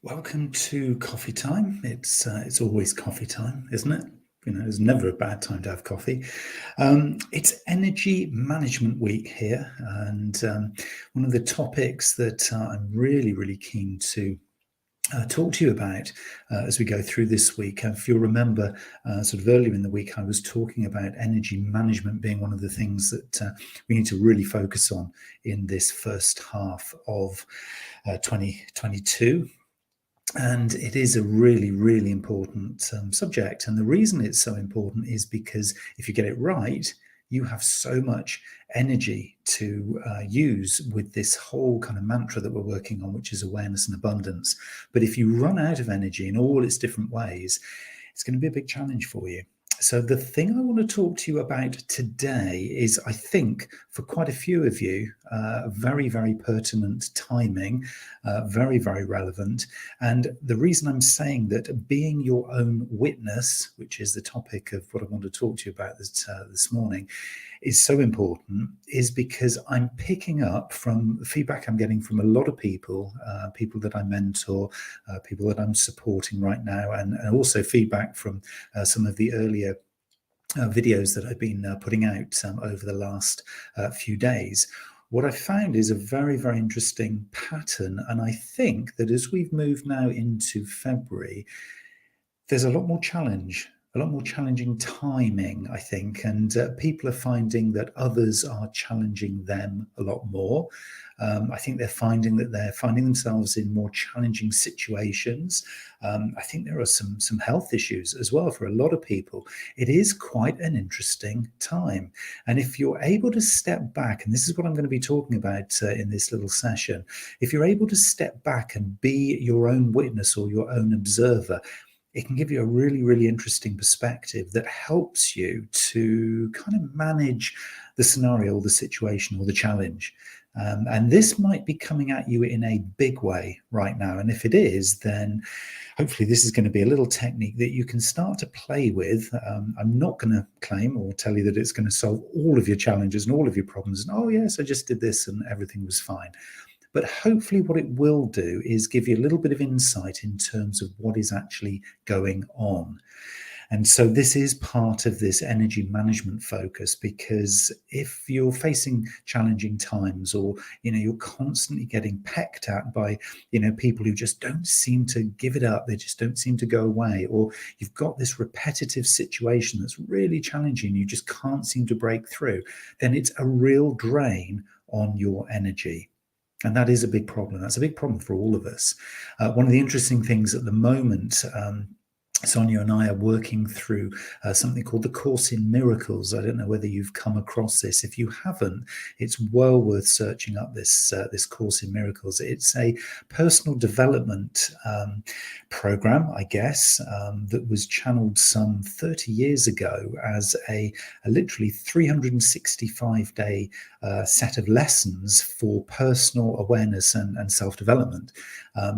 Welcome to coffee time. It's always coffee time, isn't it? You know, there's never a bad time to have coffee. It's Energy Management Week here, and one of the topics that I'm really keen to talk to you about as we go through this week. If you'll remember, sort of earlier in the week, I was talking about energy management being one of the things that we need to really focus on in this first half of 2022. And it is a really important subject. And the reason it's so important is because if you get it right, you have so much energy to use with this whole kind of mantra that we're working on, which is awareness and abundance. But if you run out of energy in all its different ways, it's going to be a big challenge for you. So the thing I want to talk to you about today is, I think, for quite a few of you, very pertinent timing, very relevant. And the reason I'm saying that, being your own witness, which is the topic of what I want to talk to you about this morning, is so important, is because I'm picking up from feedback I'm getting from a lot of people, people that I mentor, people that I'm supporting right now, and also feedback from some of the earlier videos that I've been putting out over the last few days. What I found is a very interesting pattern, and I think that as we've moved now into February, there's a lot more challenging timing, I think, and people are finding that others are challenging them a lot more. I think they're finding themselves in more challenging situations. I think there are some health issues as well for a lot of people. It is quite an interesting time. And if you're able to step back, and this is what I'm going to be talking about in this little session, if you're able to step back and be your own witness or your own observer, it can give you a really interesting perspective that helps you to kind of manage the scenario or the situation or the challenge. And this might be coming at you in a big way right now. And if it is, then hopefully this is going to be a little technique that you can start to play with. I'm not going to claim or tell you that it's going to solve all of your challenges and all of your problems. And, oh, yes, I just did this and everything was fine. But hopefully what it will do is give you a little bit of insight in terms of what is actually going on. And so this is part of this energy management focus, because if you're facing challenging times, or you're constantly getting pecked at by people who just don't seem to give it up, they just don't seem to go away, or you've got this repetitive situation that's really challenging, you just can't seem to break through, then it's a real drain on your energy. And that is a big problem. That's a big problem for all of us. One of the interesting things at the moment, Sonia and I are working through something called the Course in Miracles. I don't know whether you've come across this. If you haven't, it's well worth searching up this Course in Miracles. It's a personal development program, I guess, that was channeled some 30 years ago as a literally 365-day set of lessons for personal awareness and self-development.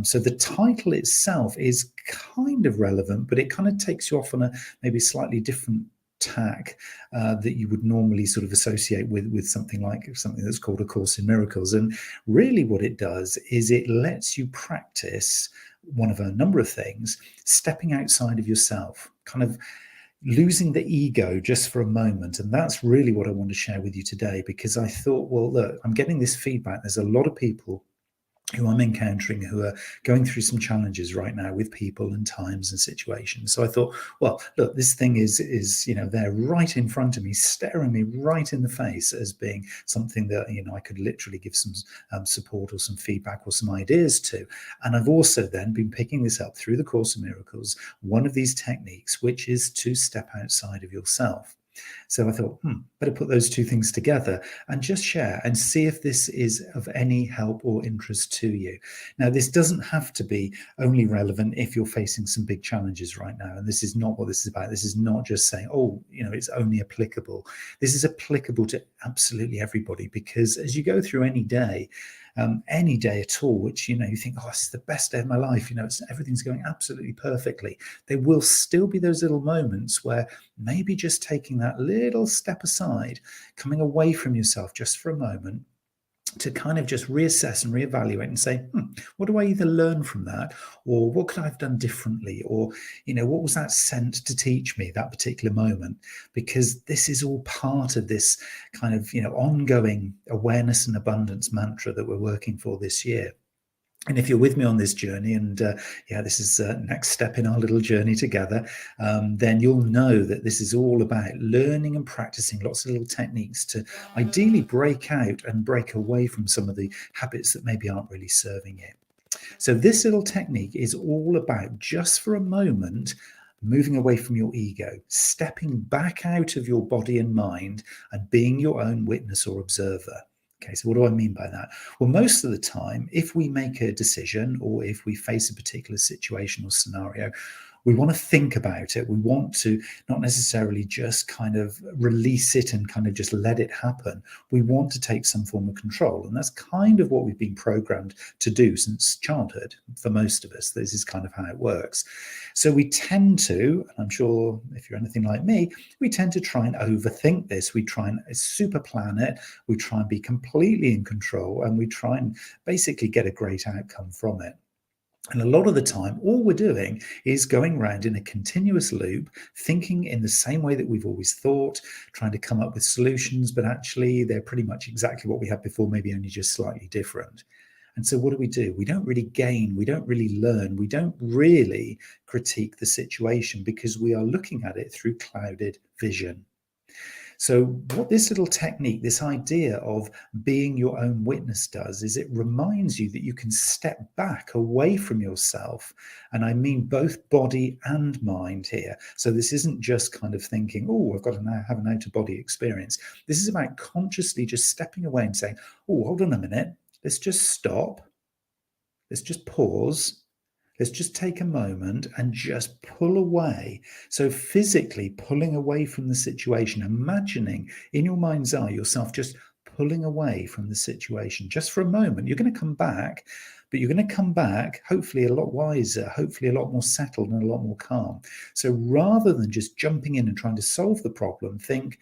So the title itself is kind of relevant, but it kind of takes you off on a maybe slightly different tack that you would normally sort of associate with something that's called A Course in Miracles. And really what it does is it lets you practice one of a number of things, stepping outside of yourself, kind of losing the ego just for a moment. And that's really what I want to share with you today, because I thought, well, look, I'm getting this feedback. There's a lot of people who I'm encountering who are going through some challenges right now with people and times and situations. So I thought, well, look, this thing is there right in front of me, staring me right in the face, as being something that I could literally give some support or some feedback or some ideas to. And I've also then been picking this up through the Course in Miracles, one of these techniques, which is to step outside of yourself. So I thought, better put those two things together and just share and see if this is of any help or interest to you. Now, this doesn't have to be only relevant if you're facing some big challenges right now. And this is not what this is about. This is not just saying, it's only applicable. This is applicable to absolutely everybody, because as you go through any day at all, which, you think, oh, this is the best day of my life, everything's going absolutely perfectly, there will still be those little moments where maybe just taking that little step aside, coming away from yourself just for a moment, to kind of just reassess and reevaluate and say, what do I either learn from that, or what could I have done differently, or what was that sent to teach me that particular moment? Because this is all part of this kind of ongoing awareness and abundance mantra that we're working for this year. And if you're with me on this journey, and this is next step in our little journey together, then you'll know that this is all about learning and practicing lots of little techniques to ideally break out and break away from some of the habits that maybe aren't really serving you. So this little technique is all about, just for a moment, moving away from your ego, stepping back out of your body and mind and being your own witness or observer. Okay, so what do I mean by that? Well, most of the time, if we make a decision or if we face a particular situation or scenario, we want to think about it. We want to not necessarily just kind of release it and kind of just let it happen. We want to take some form of control. And that's kind of what we've been programmed to do since childhood. For most of us, this is kind of how it works. So we tend to, and I'm sure if you're anything like me, we tend to try and overthink this. We try and super plan it. We try and be completely in control, and we try and basically get a great outcome from it. And a lot of the time, all we're doing is going around in a continuous loop, thinking in the same way that we've always thought, trying to come up with solutions, but actually they're pretty much exactly what we had before, maybe only just slightly different. And so what do? We don't really gain, we don't really learn, we don't really critique the situation because we are looking at it through clouded vision. So what this little technique, this idea of being your own witness does, is it reminds you that you can step back away from yourself. And I mean both body and mind here. So this isn't just kind of thinking, oh, I've got to now have an out-of-body experience. This is about consciously just stepping away and saying, oh, hold on a minute. Let's just stop. Let's just pause. Let's just take a moment and just pull away. So physically pulling away from the situation, imagining in your mind's eye yourself just pulling away from the situation just for a moment. You're going to come back, but you're going to come back hopefully a lot wiser, hopefully a lot more settled and a lot more calm. So rather than just jumping in and trying to solve the problem, think,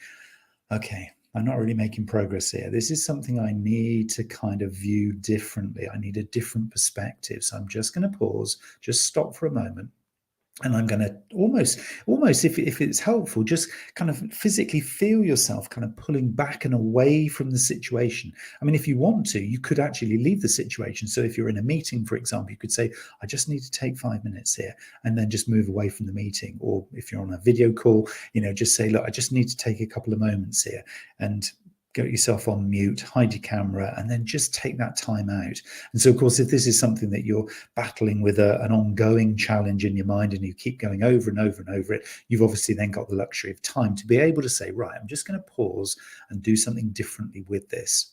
okay, I'm not really making progress here. This is something I need to kind of view differently. I need a different perspective. So I'm just going to pause, just stop for a moment. And I'm going to almost if it's helpful, just kind of physically feel yourself kind of pulling back and away from the situation. I mean, if you want to, you could actually leave the situation. So if you're in a meeting, for example, you could say, I just need to take 5 minutes here, and then just move away from the meeting. Or if you're on a video call, just say, look, I just need to take a couple of moments here, and get yourself on mute, hide your camera, and then just take that time out. And so, of course, if this is something that you're battling with an ongoing challenge in your mind and you keep going over and over and over it, you've obviously then got the luxury of time to be able to say, right, I'm just going to pause and do something differently with this.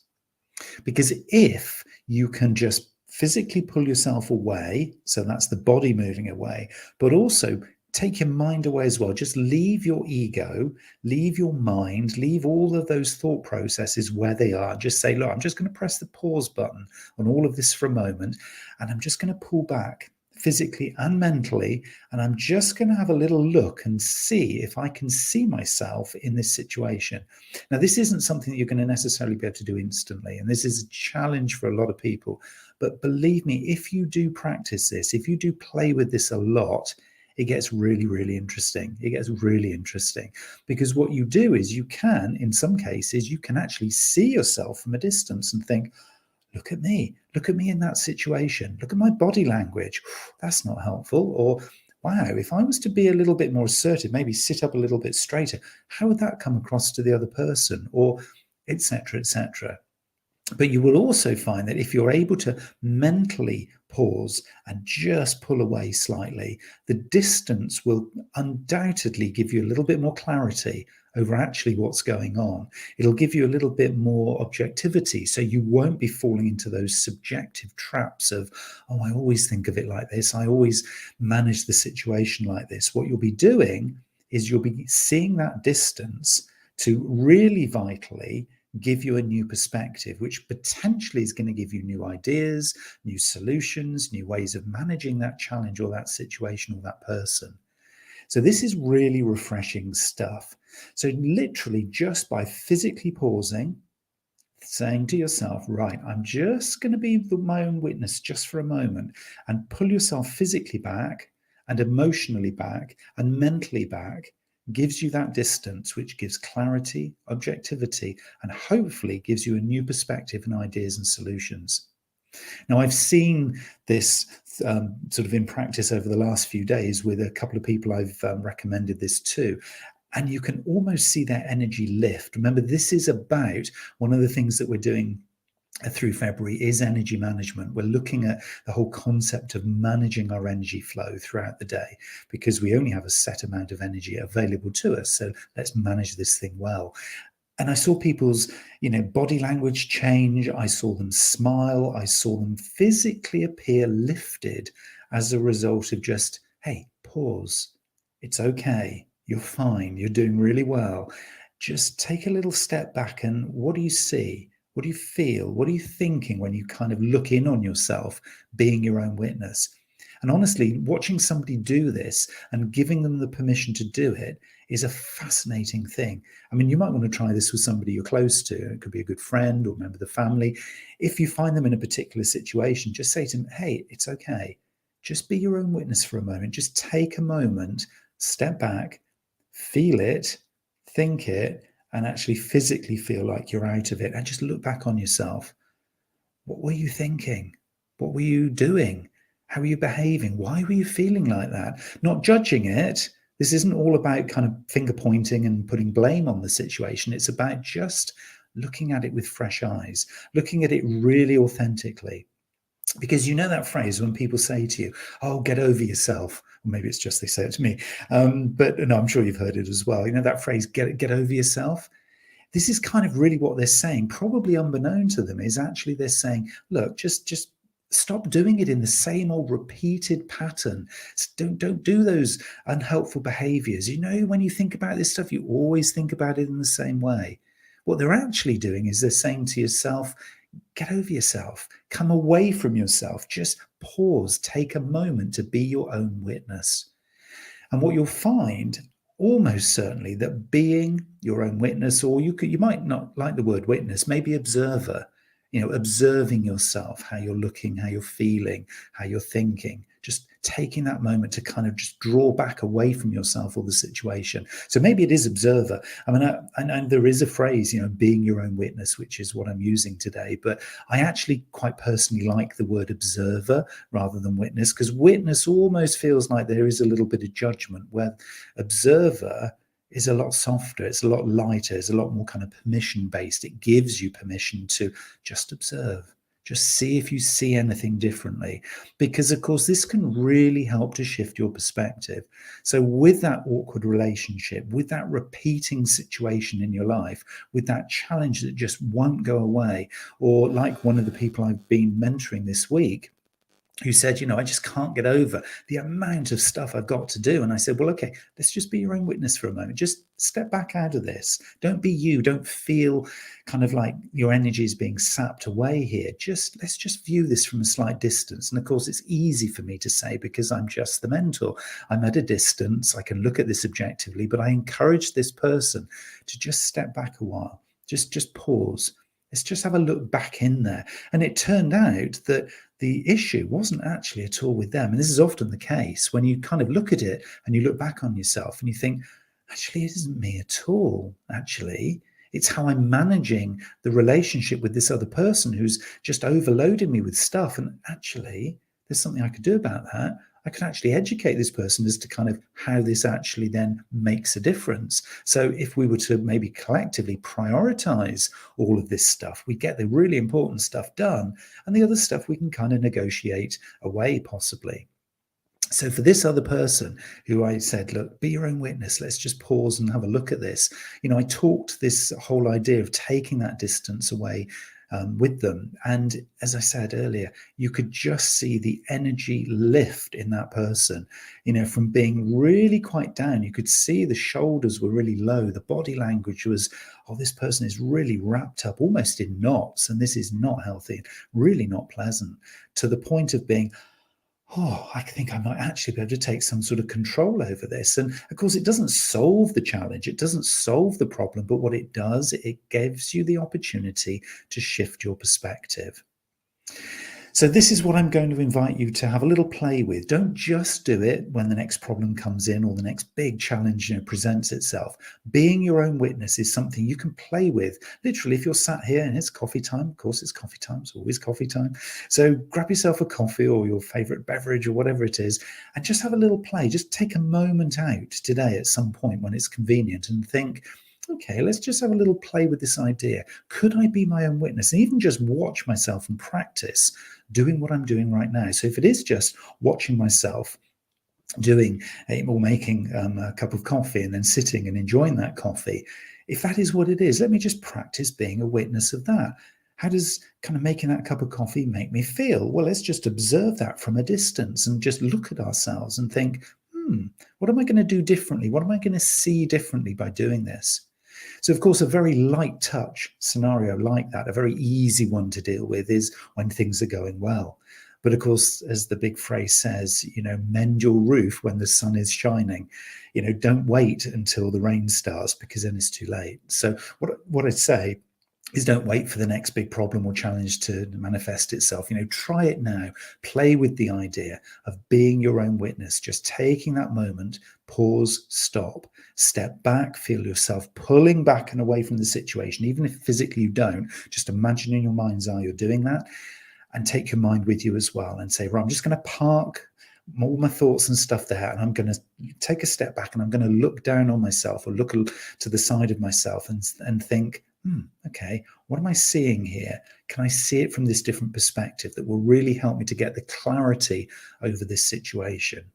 Because if you can just physically pull yourself away, so that's the body moving away, but also take your mind away as well. Just leave your ego, leave your mind, leave all of those thought processes where they are. Just say, look, I'm just going to press the pause button on all of this for a moment, and I'm just going to pull back physically and mentally, and I'm just going to have a little look and see if I can see myself in this situation. Now, this isn't something that you're going to necessarily be able to do instantly, and this is a challenge for a lot of people. But believe me, if you do practice this, if you do play with this a lot, it gets really, really interesting. It gets really interesting because what you do is you can, in some cases, you can actually see yourself from a distance and think, look at me in that situation. Look at my body language. That's not helpful. Or, wow, if I was to be a little bit more assertive, maybe sit up a little bit straighter, how would that come across to the other person? Or etc., etc. But you will also find that if you're able to mentally pause and just pull away slightly, the distance will undoubtedly give you a little bit more clarity over actually what's going on. It'll give you a little bit more objectivity, so you won't be falling into those subjective traps of, oh, I always think of it like this, I always manage the situation like this. What you'll be doing is you'll be seeing that distance to really vitally give you a new perspective, which potentially is going to give you new ideas, new solutions, new ways of managing that challenge or that situation or that person. So this is really refreshing stuff. So literally just by physically pausing, saying to yourself, right, I'm just going to be my own witness just for a moment, and pull yourself physically back and emotionally back and mentally back, gives you that distance, which gives clarity, objectivity, and hopefully gives you a new perspective and ideas and solutions. Now, I've seen this sort of in practice over the last few days with a couple of people I've recommended this to. And you can almost see their energy lift. Remember, this is about one of the things that we're doing through February is energy management. We're looking at the whole concept of managing our energy flow throughout the day, because we only have a set amount of energy available to us. So let's manage this thing well. And I saw people's, body language change. I saw them smile. I saw them physically appear lifted as a result of just, hey, pause. It's okay. You're fine. You're doing really well. Just take a little step back, and what do you see? What do you feel? What are you thinking when you kind of look in on yourself, being your own witness? And honestly, watching somebody do this and giving them the permission to do it is a fascinating thing. I mean, you might want to try this with somebody you're close to. It could be a good friend or member of the family. If you find them in a particular situation, just say to them, hey, it's okay. Just be your own witness for a moment. Just take a moment, step back, feel it, think it, and actually physically feel like you're out of it, and just look back on yourself. What were you thinking? What were you doing? How were you behaving? Why were you feeling like that? Not judging it. This isn't all about kind of finger pointing and putting blame on the situation. It's about just looking at it with fresh eyes, looking at it really authentically. Because you know that phrase when people say to you, oh, get over yourself. Or maybe it's just they say it to me. But no, I'm sure you've heard it as well. You know that phrase, get over yourself. This is kind of really what they're saying, probably unbeknown to them, is actually they're saying, look, just stop doing it in the same old repeated pattern. Don't do those unhelpful behaviors. When you think about this stuff, you always think about it in the same way. What they're actually doing is they're saying to yourself, get over yourself, come away from yourself, just pause, take a moment to be your own witness. And what you'll find, almost certainly, that being your own witness, or you might not like the word witness, maybe observer, observing yourself, how you're looking, how you're feeling, how you're thinking, just taking that moment to kind of just draw back away from yourself or the situation. So maybe it is observer. I mean, and there is a phrase, being your own witness, which is what I'm using today. But I actually quite personally like the word observer rather than witness, because witness almost feels like there is a little bit of judgment, where observer is a lot softer, it's a lot lighter, it's a lot more kind of permission based. It gives you permission to just observe, just see if you see anything differently, because of course this can really help to shift your perspective. So with that awkward relationship, with that repeating situation in your life, with that challenge that just won't go away, or like one of the people I've been mentoring this week, who said, I just can't get over the amount of stuff I've got to do. And I said, well, okay, let's just be your own witness for a moment. Just step back out of this. Don't be you. Don't feel kind of like your energy is being sapped away here. Let's just view this from a slight distance. And of course, it's easy for me to say because I'm just the mentor. I'm at a distance. I can look at this objectively, but I encourage this person to just step back a while. Just pause. Let's just have a look back in there. And it turned out that the issue wasn't actually at all with them. And this is often the case when you kind of look at it and you look back on yourself and you think, actually, it isn't me at all. Actually, it's how I'm managing the relationship with this other person who's just overloading me with stuff. And actually, there's something I could do about that. I can actually educate this person as to kind of how this actually then makes a difference. So if we were to maybe collectively prioritize all of this stuff, we get the really important stuff done, and the other stuff we can kind of negotiate away possibly. So for this other person who I said, look, be your own witness, let's just pause and have a look at this. I talked this whole idea of taking that distance away with them. And as I said earlier, you could just see the energy lift in that person, from being really quite down. You could see the shoulders were really low. The body language was, oh, this person is really wrapped up almost in knots. And this is not healthy, really not pleasant, to the point of being, oh, I think I might actually be able to take some sort of control over this. And of course, it doesn't solve the challenge, it doesn't solve the problem, but what it does, it gives you the opportunity to shift your perspective. So this is what I'm going to invite you to have a little play with. Don't just do it when the next problem comes in or the next big challenge presents itself. Being your own witness is something you can play with. Literally, if you're sat here and it's coffee time, of course it's coffee time, it's always coffee time. So grab yourself a coffee or your favorite beverage or whatever it is, and just have a little play. Just take a moment out today at some point when it's convenient and think, okay, let's just have a little play with this idea. Could I be my own witness? And even just watch myself and practice doing what I'm doing right now. So if it is just watching myself doing or making a cup of coffee and then sitting and enjoying that coffee, if that is what it is, let me just practice being a witness of that. How does kind of making that cup of coffee make me feel? Well, let's just observe that from a distance and just look at ourselves and think, what am I going to do differently? What am I going to see differently by doing this? So, of course, a very light touch scenario like that, a very easy one to deal with, is when things are going well. But of course, as the big phrase says, mend your roof when the sun is shining. Don't wait until the rain starts, because then it's too late. So what I'd say is, don't wait for the next big problem or challenge to manifest itself. Try it now. Play with the idea of being your own witness, just taking that moment, pause, stop, step back, feel yourself pulling back and away from the situation. Even if physically you don't, just imagine in your mind's eye you're doing that, and take your mind with you as well and say, right, I'm just going to park all my thoughts and stuff there, and I'm going to take a step back and I'm going to look down on myself or look to the side of myself and think, okay, what am I seeing here? Can I see it from this different perspective that will really help me to get the clarity over this situation?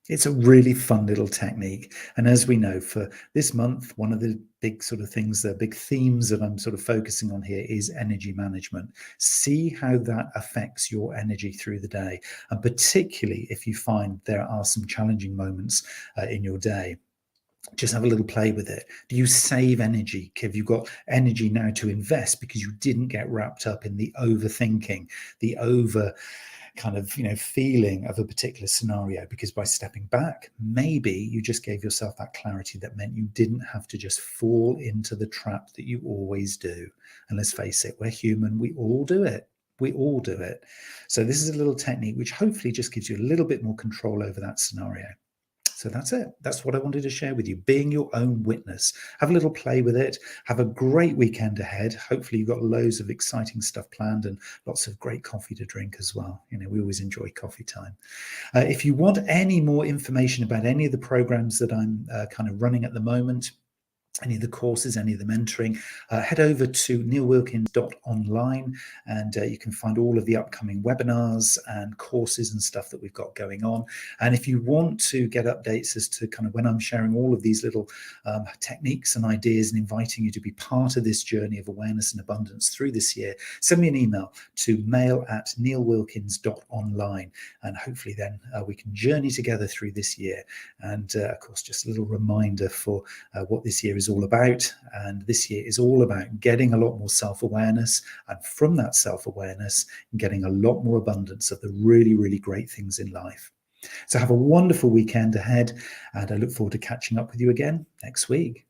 It's a really fun little technique. And as we know, for this month, one of the big sort of things, the big themes that I'm sort of focusing on here is energy management. See how that affects your energy through the day. And particularly if you find there are some challenging moments in your day, just have a little play with it. Do you save energy? Have you got energy now to invest because you didn't get wrapped up in the overthinking, the over kind of feeling of a particular scenario? Because by stepping back, maybe you just gave yourself that clarity that meant you didn't have to just fall into the trap that you always do. And let's face it, we're human, we all do it. We all do it. So this is a little technique which hopefully just gives you a little bit more control over that scenario. So that's it. That's what I wanted to share with you. Being your own witness. Have a little play with it. Have a great weekend ahead. Hopefully you've got loads of exciting stuff planned and lots of great coffee to drink as well. We always enjoy coffee time. If you want any more information about any of the programs that I'm kind of running at the moment, any of the courses, any of the mentoring, head over to neilwilkins.online, and you can find all of the upcoming webinars and courses and stuff that we've got going on. And if you want to get updates as to kind of when I'm sharing all of these little techniques and ideas and inviting you to be part of this journey of awareness and abundance through this year, send me an email to mail@neilwilkins.online, and hopefully then we can journey together through this year. And of course, just a little reminder for what this year is all about. And this year is all about getting a lot more self-awareness, and from that self-awareness, getting a lot more abundance of the really, really great things in life. So have a wonderful weekend ahead, and I look forward to catching up with you again next week.